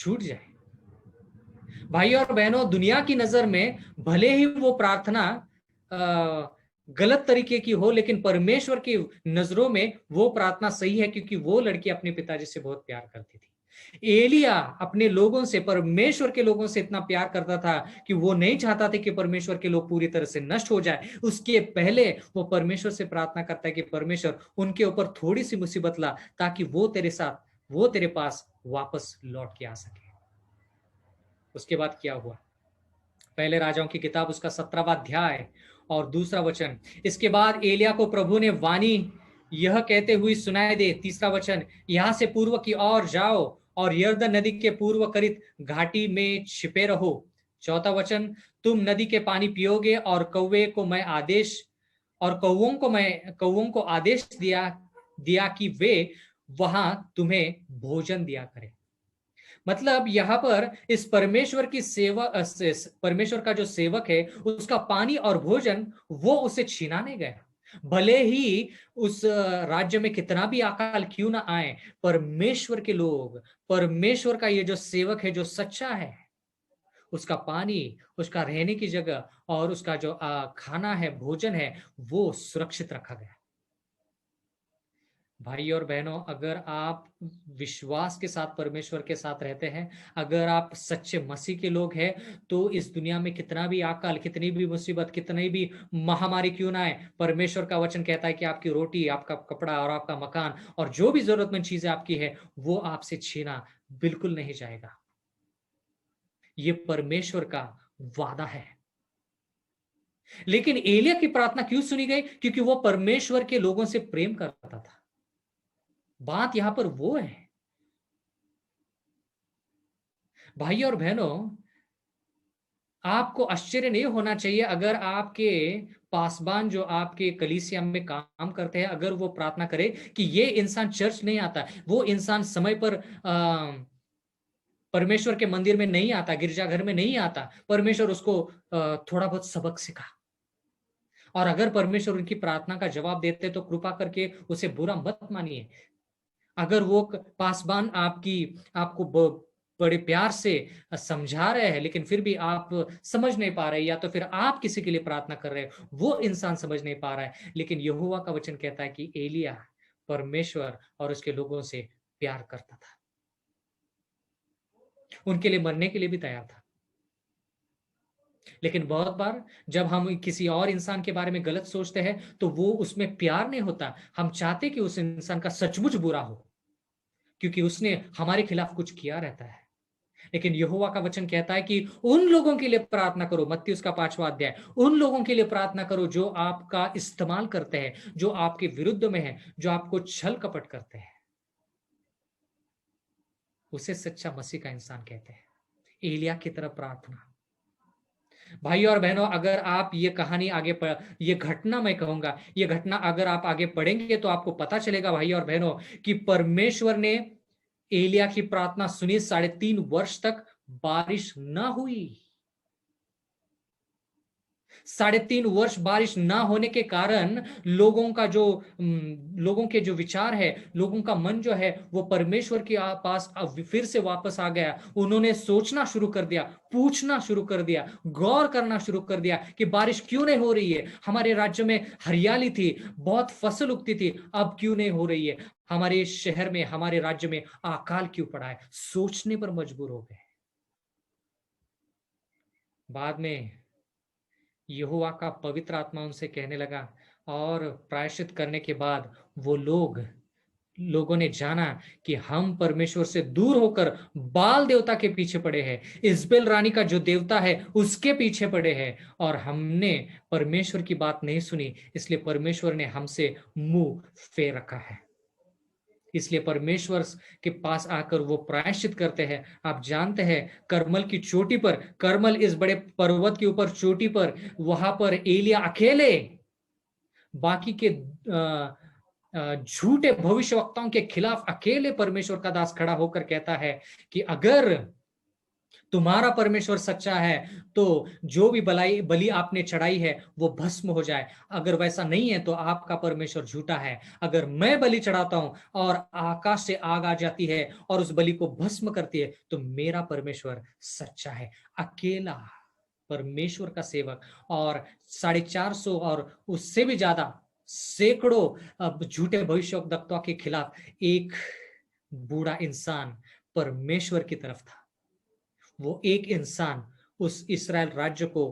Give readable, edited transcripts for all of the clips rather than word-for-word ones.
छूट जाए। भाई और बहनों, दुनिया की नजर में भले ही वो प्रार्थना गलत तरीके की हो, लेकिन परमेश्वर की नजरों में वो प्रार्थना सही है, क्योंकि वो लड़की अपने पिताजी से बहुत प्यार करती थी। एलिया अपने लोगों से, परमेश्वर के लोगों से इतना प्यार करता था कि वो नहीं चाहता था कि परमेश्वर के लोग पूरी तरह से नष्ट हो जाए। उसके पहले वो परमेश्वर से प्रार्थना करता है कि परमेश्वर उनके ऊपर थोड़ी सी मुसीबत ला, ताकि वो तेरे साथ, वो तेरे पास वापस लौट के आ सके। उसके बाद क्या हुआ? पहले राजाओं की किताब उसका 17वां अध्याय और दूसरा वचन। इसके बाद एलिया को प्रभु ने वाणी यह कहते हुए सुनाई दे, तीसरा वचन, यहां से पूर्व की ओर जाओ और यरदन नदी के पूर्व करित घाटी में छिपे रहो। चौथा वचन, तुम नदी के पानी पियोगे और कौवे को मैं आदेश और कौवों को आदेश दिया दिया कि वे वहां तुम्हें भोजन दिया करें। मतलब यहां पर इस परमेश्वर की सेवा, परमेश्वर का जो सेवक है, उसका पानी और भोजन वो उसे छीना नहीं गया। भले ही उस राज्य में कितना भी अकाल क्यों ना आए, परमेश्वर के लोग, परमेश्वर का ये जो सेवक है, जो सच्चा है, उसका पानी, उसका रहने की जगह और उसका जो खाना है, भोजन है, वो सुरक्षित रखा गया। भाई और बहनों, अगर आप विश्वास के साथ परमेश्वर के साथ रहते हैं, अगर आप सच्चे मसीह के लोग हैं, तो इस दुनिया में कितना भी अकाल, कितनी भी मुसीबत, कितनी भी महामारी क्यों ना आए, परमेश्वर का वचन कहता है कि आपकी रोटी, आपका कपड़ा और आपका मकान और जो भी जरूरतमंद चीजें आपकी है, वो आपसे छीना बिल्कुल नहीं जाएगा। ये परमेश्वर का वादा है। लेकिन एलिया की प्रार्थना क्यों सुनी गई? क्योंकि वो परमेश्वर के लोगों से प्रेम करता था। बात यहां पर वो है। भाई और बहनों, आपको आश्चर्य नहीं होना चाहिए अगर आपके पासबान जो आपके कलीसिया में काम करते हैं, अगर वो प्रार्थना करे कि ये इंसान चर्च नहीं आता, वो इंसान समय पर परमेश्वर के मंदिर में नहीं आता, गिरजाघर में नहीं आता, परमेश्वर उसको थोड़ा बहुत सबक सिखा। और अगर परमेश्वर उनकी प्रार्थना का जवाब देते तो कृपा करके उसे बुरा मत मानिए। अगर वो पासबान आपको बड़े प्यार से समझा रहे हैं, लेकिन फिर भी आप समझ नहीं पा रहे, या तो फिर आप किसी के लिए प्रार्थना कर रहे हो, वो इंसान समझ नहीं पा रहा है, लेकिन यहोवा का वचन कहता है कि एलिया परमेश्वर और उसके लोगों से प्यार करता था, उनके लिए मरने के लिए भी तैयार था। लेकिन बहुत बार जब हम किसी और इंसान के बारे में गलत सोचते हैं, तो वो उसमें प्यार नहीं होता। हम चाहते कि उस इंसान का सचमुच बुरा हो, क्योंकि उसने हमारे खिलाफ कुछ किया रहता है। लेकिन यहोवा का वचन कहता है कि उन लोगों के लिए प्रार्थना करो, मत्ती उसका 5वां अध्याय, उन लोगों के लिए प्रार्थना करो जो आपका इस्तेमाल करते हैं, जो आपके विरुद्ध में है, जो आपको छल कपट करते हैं। उसे सच्चा मसीह का इंसान कहते हैं। एलिया की तरफ प्रार्थना। भाई और बहनों, अगर आप ये कहानी आगे ये घटना, मैं कहूंगा ये घटना अगर आप आगे पढ़ेंगे तो आपको पता चलेगा भाई और बहनों कि परमेश्वर ने एलिया की प्रार्थना सुनी। 3.5 वर्ष तक बारिश ना हुई। 3.5 वर्ष बारिश ना होने के कारण लोगों के जो विचार है, लोगों का मन जो है, वो परमेश्वर के पास अब फिर से वापस आ गया। उन्होंने सोचना शुरू कर दिया, पूछना शुरू कर दिया, गौर करना शुरू कर दिया कि बारिश क्यों नहीं हो रही है? हमारे राज्य में हरियाली थी, बहुत फसल उगती थी, अब क्यों नहीं हो रही है? हमारे शहर में, हमारे राज्य में अकाल क्यों पड़ा है? सोचने पर मजबूर हो गए। बाद में यहोवा का पवित्र आत्मा उनसे कहने लगा, और प्रायश्चित करने के बाद वो लोगों ने जाना कि हम परमेश्वर से दूर होकर बाल देवता के पीछे पड़े हैं, इजबेल रानी का जो देवता है उसके पीछे पड़े हैं, और हमने परमेश्वर की बात नहीं सुनी, इसलिए परमेश्वर ने हमसे मुंह फेर रखा है। इसलिए परमेश्वर के पास आकर वो प्रायश्चित करते हैं। आप जानते हैं, करमल की चोटी पर, करमल इस बड़े पर्वत के ऊपर चोटी पर, वहां पर एलिया अकेले बाकी के झूठे भविष्यवक्ताओं के खिलाफ अकेले परमेश्वर का दास खड़ा होकर कहता है कि अगर तुम्हारा परमेश्वर सच्चा है तो जो भी बलि आपने चढ़ाई है वो भस्म हो जाए। अगर वैसा नहीं है तो आपका परमेश्वर झूठा है। अगर मैं बलि चढ़ाता हूं और आकाश से आग आ जाती है और उस बलि को भस्म करती है तो मेरा परमेश्वर सच्चा है। अकेला परमेश्वर का सेवक और 450 और उससे भी ज्यादा सैकड़ों अब झूठे भविष्यवक्ताओं के खिलाफ एक बूढ़ा इंसान परमेश्वर की तरफ था। वो एक इंसान उस इस्राएल राज्य को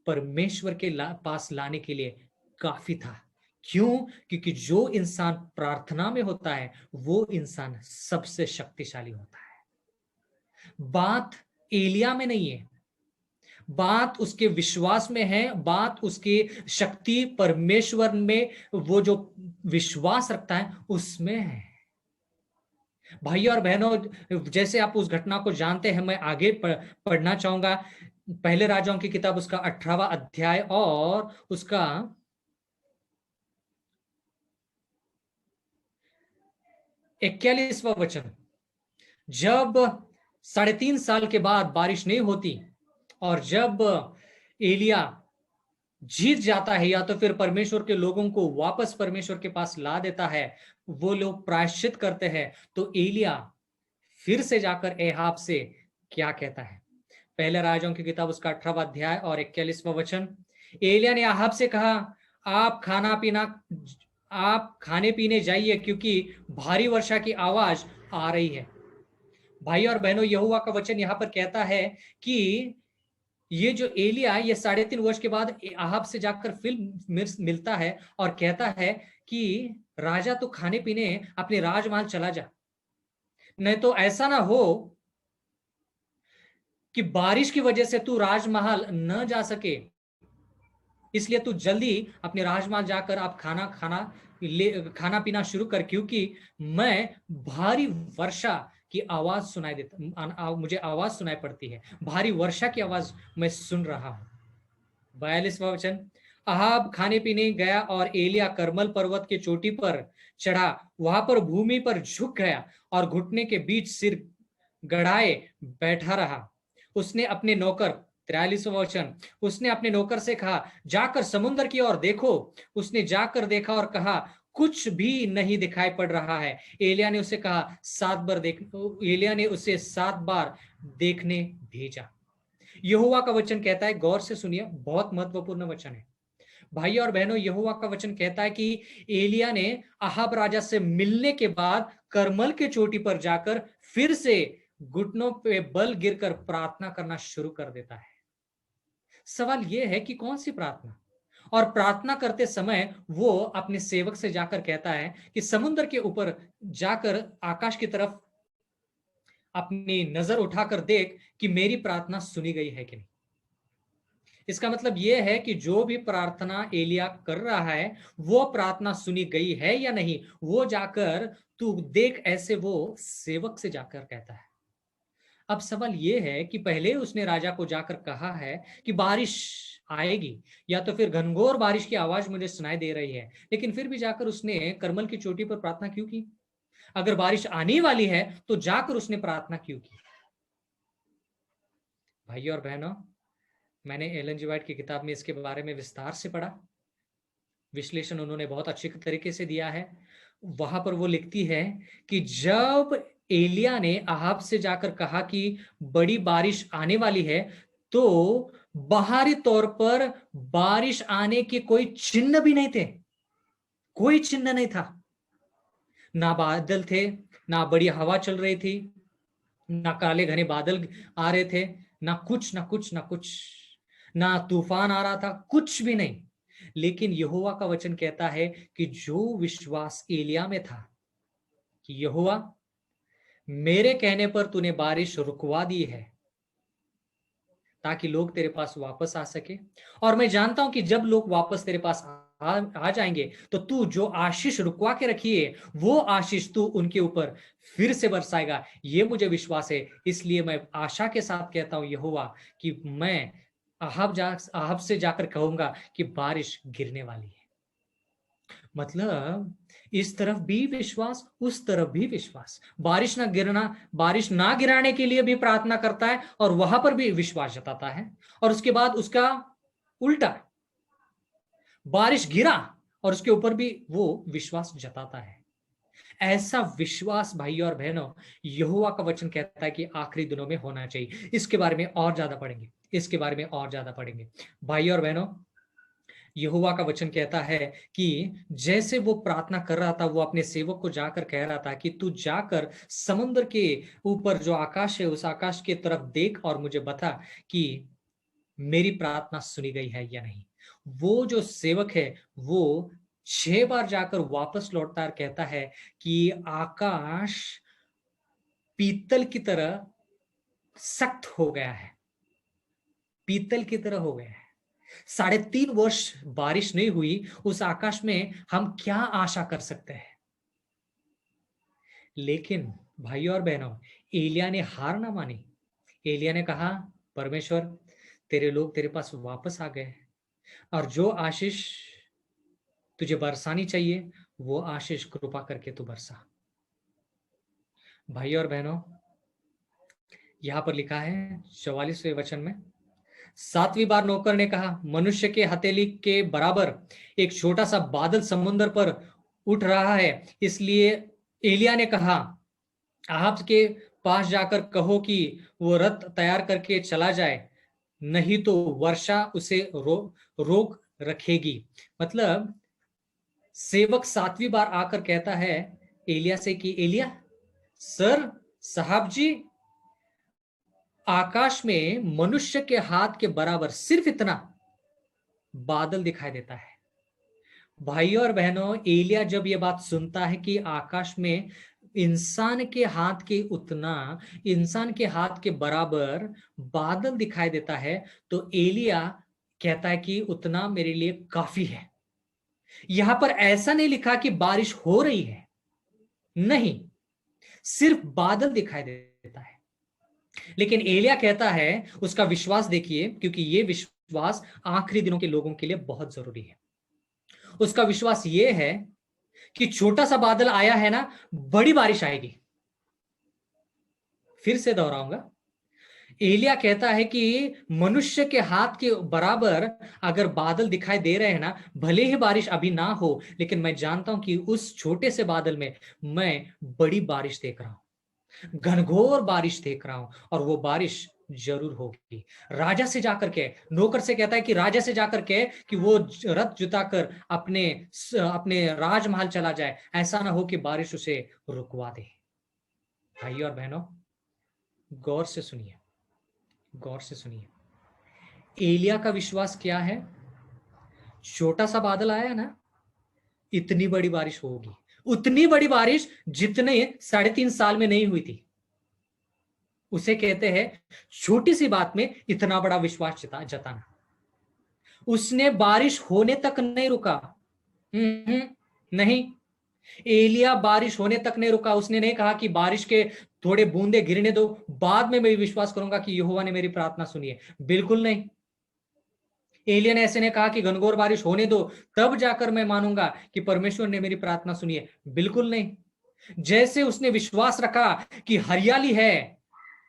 परमेश्वर के पास लाने के लिए काफी था। क्यों? क्योंकि जो इंसान प्रार्थना में होता है वो इंसान सबसे शक्तिशाली होता है। बात एलिया में नहीं है, बात उसके विश्वास में है, बात उसकी शक्ति परमेश्वर में वो जो विश्वास रखता है उसमें है। भाई और बहनों, जैसे आप उस घटना को जानते हैं, मैं आगे पढ़ना चाहूंगा। पहले राजाओं की किताब उसका 18वां अध्याय और उसका 41वां वचन। जब 3.5 साल के बाद बारिश नहीं होती और जब एलिया जीत जाता है या तो फिर परमेश्वर के लोगों को वापस परमेश्वर के पास ला देता है, वो लोग प्रायश्चित करते हैं, तो एलिया फिर से जाकर एहाब से क्या कहता है। पहले राजाओं की किताब उसका 18वां अध्याय और 41वां वचन। एलिया ने आहाब से कहा, आप खाने पीने जाइए क्योंकि भारी वर्षा की आवाज आ रही है। भाई और बहनों, यहोवा का वचन यहां पर कहता है कि ये जो एलिया ये 3.5 वर्ष के बाद आहाब से जाकर फिर मिलता है और कहता है कि राजा तो खाने पीने अपने राजमहल चला जा, नहीं तो ऐसा ना हो कि बारिश की वजह से तू राजमहल न जा सके, इसलिए तू जल्दी अपने राजमहल जाकर आप खाना पीना शुरू कर, क्योंकि मैं भारी वर्षा की आवाज मुझे आवाज सुनाई पड़ती है, भारी वर्षा की आवाज मैं सुन रहा हूं। 42वां वचन। अहाब खाने पीने गया और एलिया करमल पर्वत के चोटी पर चढ़ा, वहां पर भूमि पर झुक गया और घुटने के बीच सिर गड़ाए बैठा रहा। उसने अपने नौकर 43वां वचन। उसने अपने नौकर से कहा, जाकर समुद्र की ओर देखो। उसने जाकर देखा और कहा, कुछ भी नहीं दिखाई पड़ रहा है। एलिया ने उसे कहा 7 बार एलिया ने उसे 7 बार देखने भेजा। यहोवा का वचन कहता है, गौर से सुनिए, बहुत महत्वपूर्ण वचन है भाई और बहनों। यहोवा का वचन कहता है कि एलिया ने अहाब राजा से मिलने के बाद करमल के चोटी पर जाकर फिर से घुटनों पे बल गिरकर प्रार्थना करना शुरू कर देता है। सवाल यह है कि कौन सी प्रार्थना? और प्रार्थना करते समय वो अपने सेवक से जाकर कहता है कि समुद्र के ऊपर जाकर आकाश की तरफ अपनी नजर उठाकर देख कि मेरी प्रार्थना सुनी गई है कि नहीं। इसका मतलब यह है कि जो भी प्रार्थना एलिया कर रहा है वो प्रार्थना सुनी गई है या नहीं, वो जाकर तू देख, ऐसे वो सेवक से जाकर कहता है। अब सवाल यह है कि पहले उसने राजा को जाकर कहा है कि बारिश आएगी या तो फिर घनघोर बारिश की आवाज मुझे सुनाई दे रही है, लेकिन फिर भी जाकर उसने करमल की चोटी पर प्रार्थना क्यों की? अगर बारिश आने वाली है तो जाकर उसने प्रार्थना क्यों की? भाइयों और बहनों, मैंने एलन जी वाइट की किताब में इसके बारे में विस्तार से पढ़ा, विश्लेषण उन्होंने बहुत अच्छे तरीके से दिया है। वहां पर वो लिखती है कि जब एलिया ने अहाब से जाकर कहा कि बड़ी बारिश आने वाली है, तो बाहरी तौर पर बारिश आने के कोई चिन्ह भी नहीं थे, कोई चिन्ह नहीं था। ना बादल थे, ना बड़ी हवा चल रही थी, ना काले घने बादल आ रहे थे, ना कुछ ना कुछ ना कुछ, ना तूफान आ रहा था, कुछ भी नहीं। लेकिन यहोवा का वचन कहता है कि जो विश्वास एलिया में था कि यहोवा, मेरे कहने पर तूने बारिश रुकवा दी है ताकि लोग तेरे पास वापस आ सके, और मैं जानता हूं कि जब लोग वापस तेरे पास आ जाएंगे तो तू जो आशीष रुकवा के रखी है वो आशीष तू उनके ऊपर फिर से बरसाएगा, ये मुझे विश्वास है। इसलिए मैं आशा के साथ कहता हूं यहोवा कि मैं अहाब से जाकर कहूंगा कि बारिश गिरने वाली है। मतलब इस तरफ भी विश्वास, उस तरफ भी विश्वास। बारिश ना गिराने के लिए भी प्रार्थना करता है और वहां पर भी विश्वास जताता है। और उसके बाद उसका उल्टा, बारिश गिरा और उसके ऊपर भी वो विश्वास जताता है। ऐसा विश्वास भाई और बहनों, यहोवा का वचन कहता है कि आखिरी दिनों में होना चाहिए। इसके बारे में और ज्यादा पढ़ेंगे, इसके बारे में और ज्यादा पढ़ेंगे। भाई और बहनों, यहोवा का वचन कहता है कि जैसे वो प्रार्थना कर रहा था, वो अपने सेवक को जाकर कह रहा था कि तू जाकर समुद्र के ऊपर जो आकाश है, उस आकाश की तरफ देख और मुझे बता कि मेरी प्रार्थना सुनी गई है या नहीं। वो जो सेवक है वो 6 बार जाकर वापस लौटता है और कहता है कि आकाश पीतल की तरह सख्त हो गया है, पीतल की तरह हो गया है। 3.5 वर्ष बारिश नहीं हुई, उस आकाश में हम क्या आशा कर सकते हैं। लेकिन भाइयों और बहनों, एलिया ने हार ना मानी। एलिया ने कहा, परमेश्वर, तेरे लोग तेरे पास वापस आ गए और जो आशीष तुझे बरसानी चाहिए वो आशीष कृपा करके तू बरसा। भाइयों और बहनों, यहां पर लिखा है 44वें वचन में, 7वीं बार नौकर ने कहा, मनुष्य के हथेली के बराबर एक छोटा सा बादल समुद्र पर उठ रहा है। इसलिए एलिया ने कहा, आप के पास जाकर कहो कि वो रथ तैयार करके चला जाए, नहीं तो वर्षा उसे रोक रखेगी। मतलब सेवक 7वीं बार आकर कहता है एलिया से कि एलिया सर, साहब जी, आकाश में मनुष्य के हाथ के बराबर सिर्फ इतना बादल दिखाई देता है। भाइयों और बहनों, एलिया जब यह बात सुनता है कि आकाश में इंसान के हाथ के बराबर बादल दिखाई देता है, तो एलिया कहता है कि उतना मेरे लिए काफी है। यहां पर ऐसा नहीं लिखा कि बारिश हो रही है, नहीं, सिर्फ बादल दिखाई देता है। लेकिन एलिया कहता है, उसका विश्वास देखिए, क्योंकि यह विश्वास आखिरी दिनों के लोगों के लिए बहुत जरूरी है। उसका विश्वास यह है कि छोटा सा बादल आया है ना, बड़ी बारिश आएगी। फिर से दोहराऊंगा, एलिया कहता है कि मनुष्य के हाथ के बराबर अगर बादल दिखाई दे रहे हैं ना, भले ही बारिश अभी ना हो, लेकिन मैं जानता हूं कि उस छोटे से बादल में मैं बड़ी बारिश देख रहा हूं, घनघोर बारिश देख रहा हूं, और वो बारिश जरूर होगी। राजा से जाकर के, नौकर से कहता है कि राजा से जाकर के कि वो रथ जुताकर अपने अपने राजमहल चला जाए, ऐसा ना हो कि बारिश उसे रुकवा दे। भाई और बहनों, गौर से सुनिए, गौर से सुनिए। एलिया का विश्वास क्या है? छोटा सा बादल आया ना, इतनी बड़ी बारिश होगी, उतनी बड़ी बारिश जितने 3.5 साल में नहीं हुई थी। उसे कहते हैं छोटी सी बात में इतना बड़ा विश्वास जताना। उसने बारिश होने तक नहीं रुका। नहीं, एलिया बारिश होने तक नहीं रुका। उसने नहीं कहा कि बारिश के थोड़े बूंदे गिरने दो, बाद में मैं विश्वास करूंगा कि यहोवा ने मेरी प्रार्थना सुनी है। बिल्कुल नहीं। एलिया ने ऐसे ने कहा कि घनघोर बारिश होने दो, तब जाकर मैं मानूंगा कि परमेश्वर ने मेरी प्रार्थना सुनी है। बिल्कुल नहीं। जैसे उसने विश्वास रखा कि हरियाली है,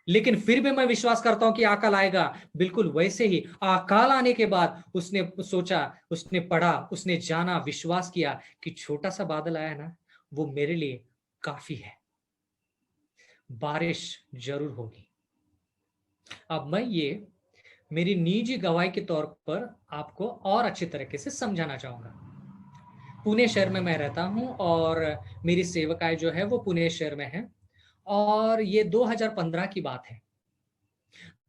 लेकिन फिर भी मैं विश्वास करता हूं कि अकाल आएगा, बिल्कुल वैसे ही अकाल आने के बाद उसने सोचा, उसने पढ़ा, उसने जाना, विश्वास किया कि छोटा सा बादल आया ना, वो मेरे लिए काफी है, बारिश जरूर होगी। अब मैं ये मेरी निजी गवाही के तौर पर आपको और अच्छी तरीके से समझाना चाहूंगा। पुणे शहर में मैं रहता हूं और मेरी सेवकाएं जो है वो पुणे शहर में है, और ये 2015 की बात है।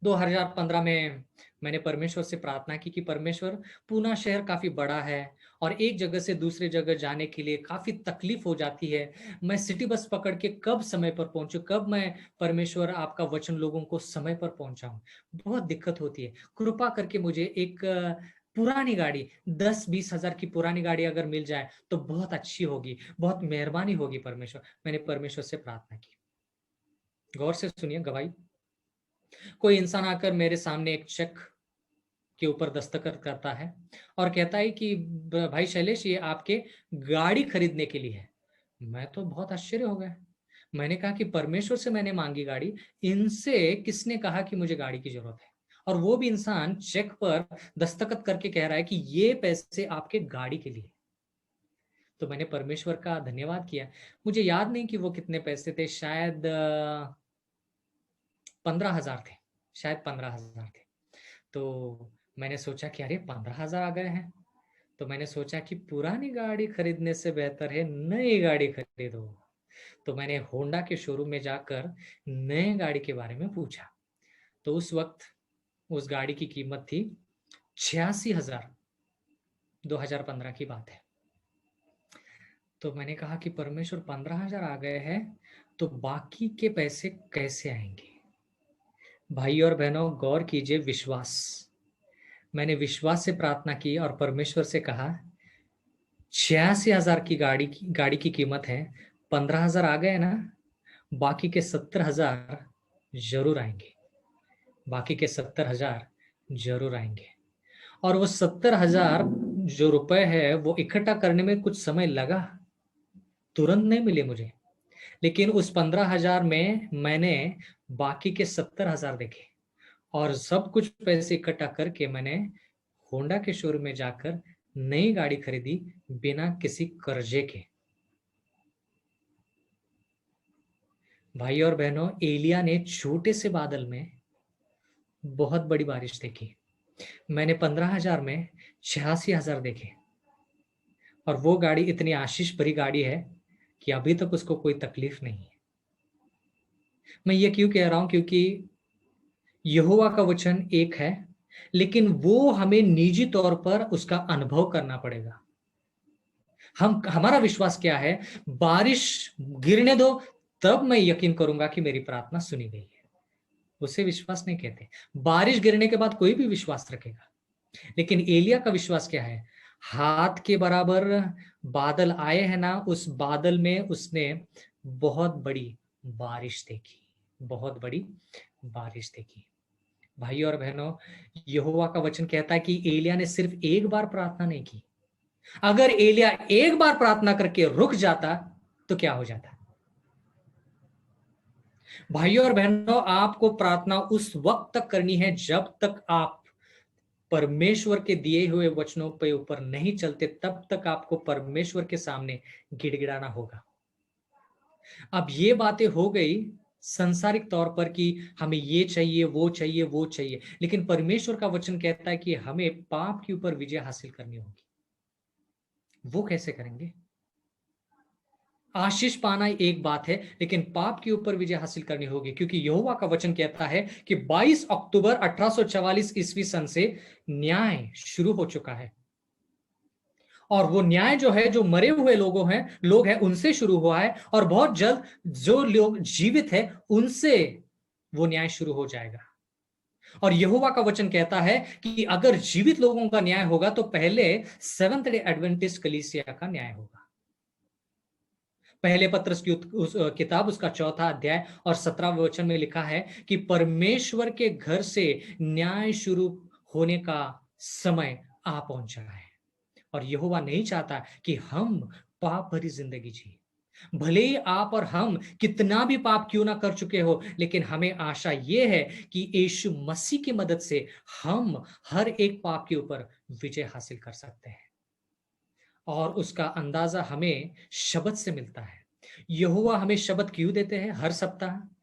2015 में मैंने परमेश्वर से प्रार्थना की कि परमेश्वर, पूना शहर काफी बड़ा है और एक जगह से दूसरी जगह जाने के लिए काफी तकलीफ हो जाती है। मैं सिटी बस पकड़ के कब समय पर पहुंचूं, कब मैं परमेश्वर आपका वचन लोगों को समय पर पहुंचाऊं, बहुत दिक्कत होती है। कृपा करके मुझे एक पुरानी गाड़ी, 10-20 हजार की पुरानी गाड़ी अगर मिल जाए तो बहुत अच्छी होगी, बहुत मेहरबानी होगी परमेश्वर। मैंने परमेश्वर से प्रार्थना की। गौर से सुनिए गवाही। कोई इंसान आकर मेरे सामने एक चेक के ऊपर दस्तखत करता है और कहता है कि भाई शैलेश, ये आपके गाड़ी खरीदने के लिए है। मैं तो बहुत आश्चर्य हो गया। मैंने कहा कि परमेश्वर से मैंने मांगी गाड़ी, इनसे किसने कहा कि मुझे गाड़ी की जरूरत है? और वो भी इंसान चेक पर दस्तखत करके कह रहा है कि ये पैसे आपके गाड़ी के लिए। तो मैंने परमेश्वर का धन्यवाद किया। मुझे याद नहीं कि वो कितने पैसे थे, शायद 15,000 थे, शायद 15,000 थे। तो मैंने सोचा कि अरे 15,000 आ गए हैं। तो मैंने सोचा कि पुरानी गाड़ी खरीदने से बेहतर है नई गाड़ी खरीदो। तो मैंने होंडा के शोरूम में जाकर नए गाड़ी के बारे में पूछा। तो उस वक्त उस गाड़ी की कीमत थी 86,000। 2015 की बात है। तो मैंने कहा कि परमेश्वर 15,000 आ गए हैं, तो बाकी के पैसे कैसे आएंगे? भाई और बहनों, गौर कीजिए, विश्वास। मैंने विश्वास से प्रार्थना की और परमेश्वर से कहा 86,000 की गाड़ी की कीमत है, 15,000 आ गए ना, बाकी के 70,000 जरूर आएंगे। बाकी के 70,000 जरूर आएंगे। और वो 70,000 जो रुपए है वो इकट्ठा करने में कुछ समय लगा, तुरंत नहीं मिले मुझे। लेकिन उस 15,000 में मैंने बाकी के 70,000 देखे और सब कुछ पैसे इकट्ठा करके मैंने होंडा के शोरूम में जाकर नई गाड़ी खरीदी, बिना किसी कर्जे के। भाई और बहनों, एलिया ने छोटे से बादल में बहुत बड़ी बारिश देखी। मैंने 15,000 में 86,000 देखे। और वो गाड़ी इतनी आशीष भरी गाड़ी है कि अभी तक उसको कोई तकलीफ नहीं है। मैं ये क्यों कह रहा हूं? क्योंकि यहोवा का वचन एक है, लेकिन वो हमें निजी तौर पर उसका अनुभव करना पड़ेगा। हमारा विश्वास क्या है? बारिश गिरने दो, तब मैं यकीन करूंगा कि मेरी प्रार्थना सुनी गई है। उसे विश्वास नहीं कहते। बारिश गिरने के बाद कोई भी विश्वास रखेगा। लेकिन एलिया का विश्वास क्या है? हाथ के बराबर बादल आए हैं ना, उस बादल में उसने बहुत बड़ी बारिश देखी। बहुत बड़ी बारिश देखी। भाई और बहनों, यहोवा का वचन कहता है कि एलिया ने सिर्फ एक बार प्रार्थना नहीं की। अगर एलिया एक बार प्रार्थना करके रुक जाता तो क्या हो जाता? भाइयों और बहनों, आपको प्रार्थना उस वक्त तक करनी है जब तक आप परमेश्वर के दिए हुए वचनों पे ऊपर नहीं चलते, तब तक आपको परमेश्वर के सामने गिड़गिड़ाना होगा। अब ये बातें हो गई संसारिक तौर पर कि हमें ये चाहिए, वो चाहिए, वो चाहिए, लेकिन परमेश्वर का वचन कहता है कि हमें पाप के ऊपर विजय हासिल करनी होगी। वो कैसे करेंगे? आशीष पाना एक बात है, लेकिन पाप के ऊपर विजय हासिल करनी होगी, क्योंकि यहोवा का वचन कहता है कि 22 अक्टूबर 1844 ईस्वी सन से न्याय शुरू हो चुका है। और वो न्याय जो है, जो मरे हुए लोग हैं उनसे शुरू हुआ है, और बहुत जल्द जो लोग जीवित है उनसे वो न्याय शुरू हो जाएगा। और यहोवा का वचन कहता है कि अगर जीवित लोगों का न्याय होगा तो पहले सेवंथ डे एडवेंटिस्ट कलीसिया का न्याय होगा। पहले पत्रस की किताब उसका 4था अध्याय और 17वें वचन में लिखा है कि परमेश्वर के घर से न्याय शुरू होने का समय आ पहुंचा है। और यहोवा नहीं चाहता कि हम पाप भरी जिंदगी जिए। भले ही आप और हम कितना भी पाप क्यों ना कर चुके हो, लेकिन हमें आशा यह है कि यीशु मसीह की मदद से हम हर एक पाप के ऊपर विजय हासिल कर सकते हैं। और उसका अंदाजा हमें शब्द से मिलता है। यहोवा हमें शब्द क्यों देते हैं हर सप्ताह?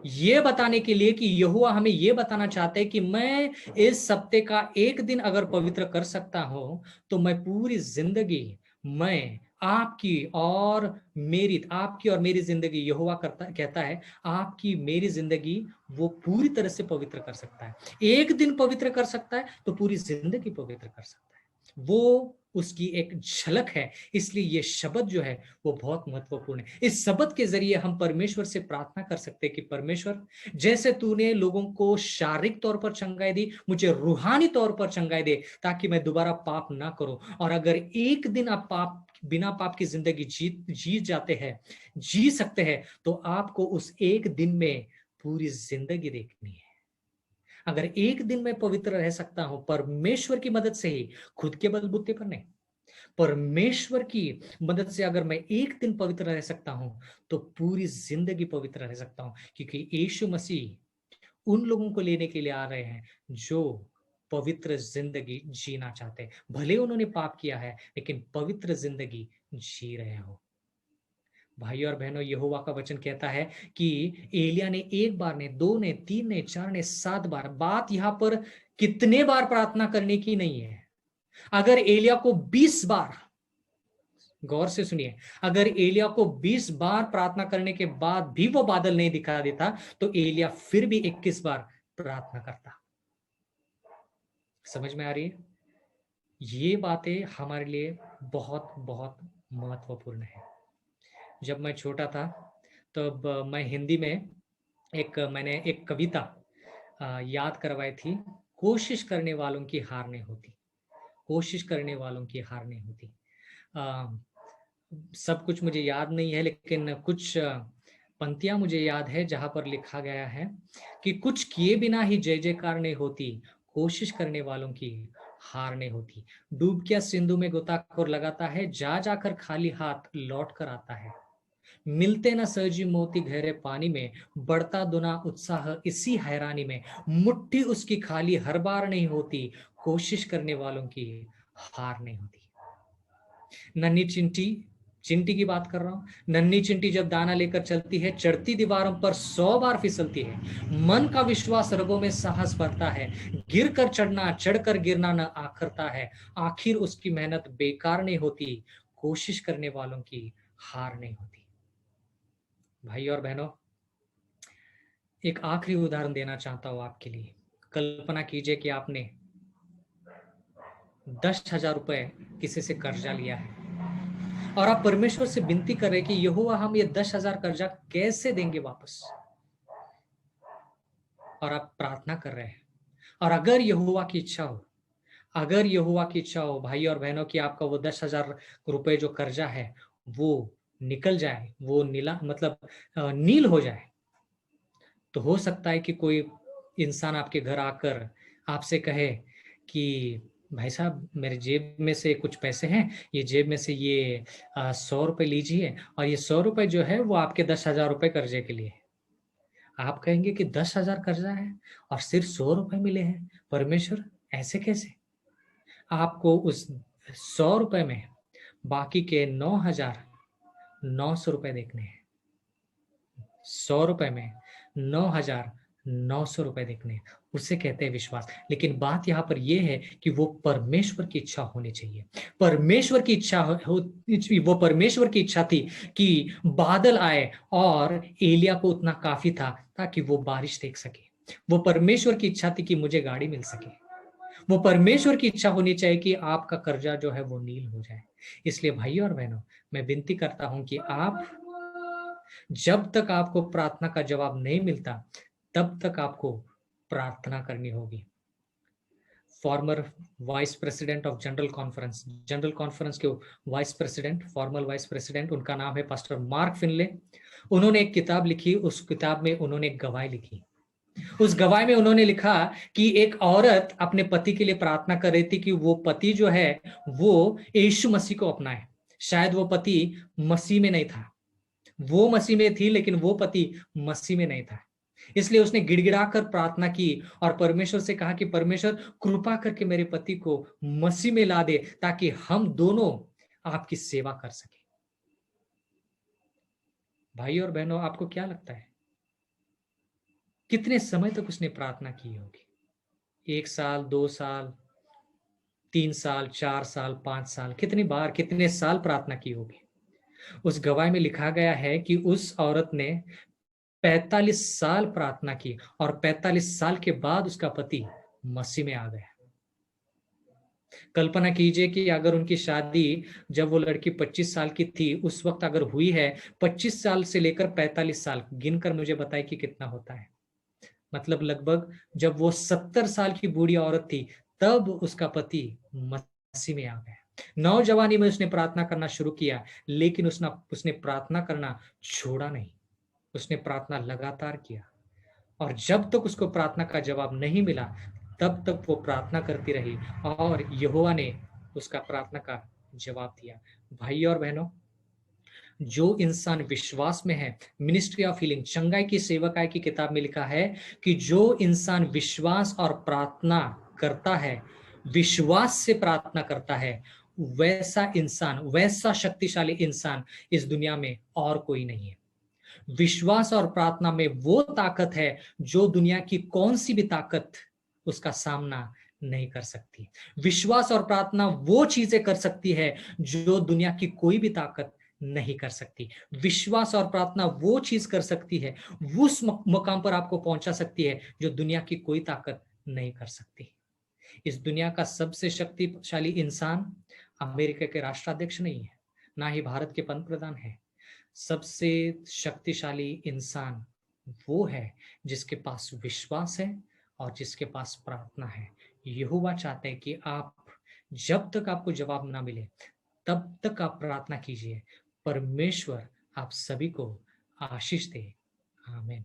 ये बताने के लिए कि यहोवा हमें ये बताना चाहते हैं कि मैं इस सप्ते का एक दिन अगर पवित्र कर सकता हूं, तो मैं पूरी जिंदगी, मैं आपकी और मेरी जिंदगी, यहोवा कहता है आपकी मेरी जिंदगी वो पूरी तरह से पवित्र कर सकता है। एक दिन पवित्र कर सकता है तो पूरी जिंदगी पवित्र कर सकता है। वो उसकी एक झलक है। इसलिए ये शब्द जो है वो बहुत महत्वपूर्ण है। इस शब्द के जरिए हम परमेश्वर से प्रार्थना कर सकते हैं कि परमेश्वर, जैसे तूने लोगों को शारीरिक तौर पर चंगाई दी, मुझे रूहानी तौर पर चंगाई दे, ताकि मैं दोबारा पाप ना करूं। और अगर एक दिन आप बिना पाप की जिंदगी जी जाते हैं, जी सकते हैं, तो आपको उस एक दिन में पूरी जिंदगी देखनी है। अगर एक दिन में पवित्र रह सकता हूं परमेश्वर की मदद से ही, खुद के बलबूते पर नहीं, परमेश्वर की मदद से अगर मैं एक दिन पवित्र रह सकता हूं तो पूरी जिंदगी पवित्र रह सकता हूं, क्योंकि यीशु मसीह उन लोगों को लेने के लिए आ रहे हैं जो पवित्र जिंदगी जीना चाहते हैं। भले उन्होंने पाप किया है लेकिन पवित्र जिंदगी जी रहे हो। भाई और बहनों, यहोवा का वचन कहता है कि एलिया ने एक बार ने, दो ने, तीन ने, चार ने, 7 बार, बात यहां पर कितने बार प्रार्थना करने की नहीं है। अगर एलिया को 20 बार, गौर से सुनिए, अगर एलिया को 20 बार प्रार्थना करने के बाद भी वो बादल नहीं दिखा देता तो एलिया फिर भी 21 बार प्रार्थना करता। समझ में आ रही है? ये बातें हमारे लिए बहुत बहुत महत्वपूर्ण है। जब मैं छोटा था तब मैं हिंदी में मैंने एक कविता याद करवाई थी। कोशिश करने वालों की हार नहीं होती, कोशिश करने वालों की हार नहीं होती। सब कुछ मुझे याद नहीं है लेकिन कुछ पंक्तियां मुझे याद है जहां पर लिखा गया है कि कुछ किए बिना ही जय जयकार नहीं होती, कोशिश करने वालों की हार नहीं होती। डूबकिया सिंधु में गोताखोर लगाता है, जा जाकर खाली हाथ लौट कर आता है। मिलते न सहजी मोती गहरे पानी में, बढ़ता दुना उत्साह इसी हैरानी में। मुट्ठी उसकी खाली हर बार नहीं होती, कोशिश करने वालों की हार नहीं होती। नन्ही चिंटी, चिंटी की बात कर रहा हूं। नन्ही चिंटी जब दाना लेकर चलती है, चढ़ती दीवारों पर 100 बार फिसलती है। मन का विश्वास रगों में साहस भरता है, गिर कर चढ़ना, चढ़कर गिरना न आखरता है। आखिर उसकी मेहनत बेकार नहीं होती, कोशिश करने वालों की हार नहीं होती। भाई और बहनों, एक आखिरी उदाहरण देना चाहता हूं आपके लिए। कल्पना कीजिए कि आपने 10,000 रुपए किसी से कर्जा लिया है और आप परमेश्वर से विनती कर रहे हैं कि यहोवा हम ये 10,000 कर्जा कैसे देंगे वापस, और आप प्रार्थना कर रहे हैं। और अगर यहोवा की इच्छा हो, अगर यहोवा की इच्छा हो भाई और बहनों कि आपका वो 10,000 रुपए जो कर्जा है वो निकल जाए, वो नीला मतलब नील हो जाए, तो हो सकता है कि कोई इंसान आपके घर आकर आपसे कहे कि भाई साहब, मेरे जेब में से कुछ पैसे हैं, ये जेब में से ये 100 रुपए लीजिए और ये 100 रुपए जो है वो आपके 10,000 रुपए कर्जे के लिए। आप कहेंगे कि 10,000 कर्जा है और सिर्फ 100 रुपए मिले हैं, परमेश्वर ऐसे कैसे? आपको उस 100 रुपए में बाकी के 9,900 रुपए देखने हैं। 100 रुपए में 9,900 रुपए देखने हैं, उसे कहते हैं विश्वास। लेकिन बात यहाँ पर यह है कि वो परमेश्वर की इच्छा होनी चाहिए। परमेश्वर की इच्छा वो परमेश्वर की इच्छा थी कि बादल आए और एलिया को उतना काफी था ताकि वो बारिश देख सके। वो परमेश्वर की इच्छा थी कि मुझे गाड़ी मिल सके। वो परमेश्वर की इच्छा होनी चाहिए कि आपका कर्जा जो है वो नील हो जाए। इसलिए भाइयों और बहनों, मैं विनती करता हूं कि आप, जब तक आपको प्रार्थना का जवाब नहीं मिलता तब तक आपको प्रार्थना करनी होगी। Former vice president of general conference के vice president, formal vice president, उनका नाम है पास्टर मार्क फिनले। उन्होंने एक किताब लिखी, उस किताब में उन्होंने एक गवाही लिखी। उस गवाही में उन्होंने लिखा कि एक औरत अपने पति के लिए प्रार्थना कर रही थी कि वो पति जो है वो यीशु मसीह को अपनाए। शायद वो पति मसीह में नहीं था, वो मसीह में थी लेकिन वो पति मसीह में नहीं था। इसलिए उसने गिड़गिड़ाकर प्रार्थना की और परमेश्वर से कहा कि परमेश्वर, कृपा करके मेरे पति को मसीह में ला दे ताकि हम दोनों आपकी सेवा कर सके। भाई और बहनों, आपको क्या लगता है कितने समय तक उसने प्रार्थना की होगी? 1 साल, 2 साल, 3 साल, 4 साल, 5 साल, कितनी बार, कितने साल प्रार्थना की होगी? उस गवाही में लिखा गया है कि उस औरत ने 45 साल प्रार्थना की और 45 साल के बाद उसका पति मसीह में आ गया। कल्पना कीजिए कि अगर उनकी शादी जब वो लड़की 25 साल की थी उस वक्त अगर हुई है, 25 साल से लेकर 45 साल, गिनकर मुझे बताए कि कितना होता है। मतलब लगभग जब वो 70 साल की बूढ़ी औरत थी तब उसका पति मसीह में आ गया। नौजवानी में उसने प्रार्थना करना शुरू किया, लेकिन उसने प्रार्थना करना छोड़ा नहीं। उसने प्रार्थना लगातार किया और जब तक उसको प्रार्थना का जवाब नहीं मिला तब तक वो प्रार्थना करती रही और यहोवा ने उसका प्रार्थना का जवाब दिया। भाई और बहनों, जो इंसान विश्वास में है, मिनिस्ट्री ऑफ हीलिंग, चंगाई की सेवकाई की किताब में लिखा है कि जो इंसान विश्वास और प्रार्थना करता है, विश्वास से प्रार्थना करता है, वैसा इंसान, वैसा शक्तिशाली इंसान इस दुनिया में और कोई नहीं है। विश्वास और प्रार्थना में वो ताकत है जो दुनिया की कौन सी भी ताकत उसका सामना नहीं कर सकती। विश्वास और प्रार्थना वो चीजें कर सकती है जो दुनिया की कोई भी ताकत नहीं कर सकती। विश्वास और प्रार्थना वो चीज कर सकती है, उस मुकाम पर आपको पहुंचा सकती है जो दुनिया की कोई ताकत नहीं कर सकती। इस दुनिया का सबसे शक्तिशाली इंसान अमेरिका के राष्ट्राध्यक्ष नहीं है, ना ही भारत के पंत प्रधान है। सबसे शक्तिशाली इंसान वो है जिसके पास विश्वास है और जिसके पास प्रार्थना है। यहोवा चाहते हैं कि आप, जब तक आपको जवाब ना मिले तब तक आप प्रार्थना कीजिए। परमेश्वर आप सभी को आशीष दे। आमीन।